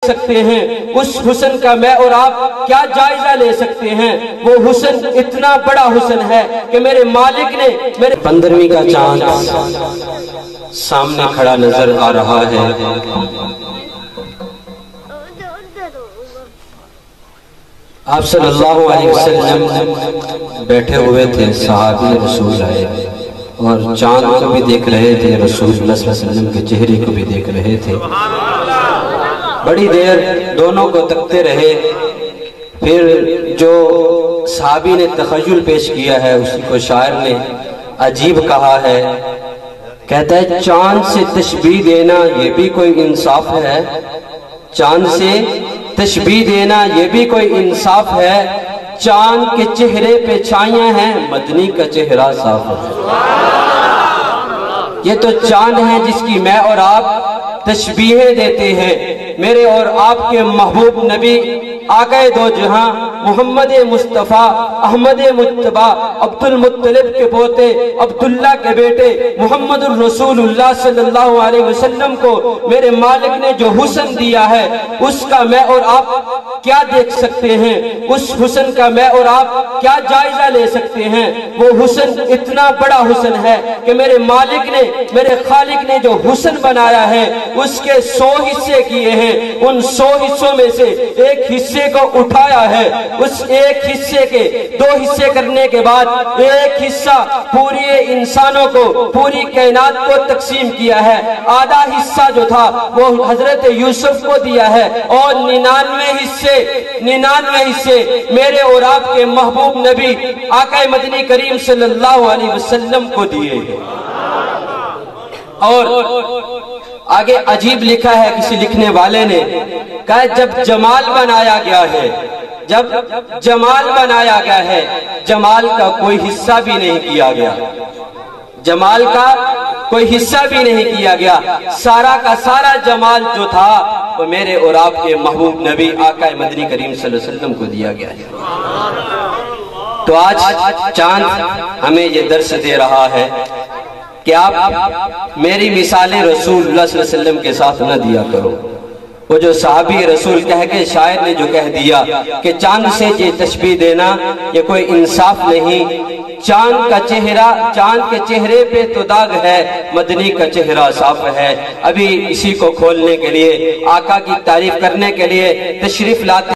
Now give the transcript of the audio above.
सकते हैं, उस हुस्न का मैं और आप क्या जायजा ले सकते हैं। वो हुस्न इतना बड़ा हुस्न है कि मेरे मालिक ने मेरे 15वीं का चांद सामने खड़ा नजर आ रहा है। आप सल्लल्लाहु अलैहि वसल्लम बैठे हुए थे, सहाबी रसूल आए और चांद को भी देख रहे थे, रसूल सल्लल्लाहु अलैहि वसल्लम के चेहरे को भी देख रहे थे। बड़ी देर दोनों को तकते रहे। फिर जो सहाबी ने तखय्युल पेश किया है उसी को शायर ने अजीब कहा है। कहता है चांद से तशबीह देना ये भी कोई इंसाफ है, चांद से तशबीह देना ये भी कोई इंसाफ है। चांद के चेहरे पे छाइयां हैं, मदनी का चेहरा साफ है। ये तो चांद है जिसकी मैं और आप तशबीहें देते हैं। मेरे और आपके महबूब नबी आक़ाए दो जहां मोहम्मद मुस्तफ़ा अहमद मुज्तबा अब्दुल मुत्तलिब के पोते अब्दुल्ला के बेटे मोहम्मद रसूलुल्लाह सल्लल्लाहु अलैहि वसल्लम को मेरे मालिक ने जो हुस्न दिया है उसका मैं और आप क्या देख सकते हैं, उस हुस्न का मैं और आप क्या जायजा ले सकते हैं। वो हुस्न इतना बड़ा हुस्न है कि मेरे मालिक ने मेरे खालिक ने जो हुस्न बनाया है उसके 100 हिस्से किए हैं। उन 100 हिस्सों में से एक हिस्से को उठाया है, उस एक हिस्से के 2 हिस्से करने के बाद एक हिस्सा पूरे इंसानों को पूरी कायनात को तकसीम किया है। आधा हिस्सा जो था वो हजरत यूसुफ को दिया है और 99 हिस्से मेरे और आपके महबूब नबी आक़ाए मदनी करीम सल्लल्लाहु अलैहि वसल्लम को दिए हैं। और आगे अजीब लिखा है किसी लिखने वाले ने, कहा जब जमाल बनाया गया है, जब जमाल बनाया गया है, जमाल का कोई हिस्सा भी नहीं किया गया, जमाल का कोई हिस्सा भी नहीं किया गया। सारा का सारा जमाल जो था वो मेरे और आपके महबूब नबी आक़ाए मदनी करीम सल्लल्लाहु अलैहि वसल्लम को दिया गया है। तो आज चांद हमें ये दर्श दे रहा है कि आप मेरी मिसालें रसूलुल्लाह सल्लल्लाहु अलैहि वसल्लम के साथ न दिया करो। वो जो सहाबी रसूल कह के शायर ने जो कह दिया कि चांद से ये तशबीह देना ये कोई इंसाफ नहीं। चांद का चेहरा, चांद के चेहरे पे तो दाग है, मदनी का चेहरा साफ है। अभी इसी को खोलने के लिए, आका की तारीफ करने के लिए तशरीफ लाते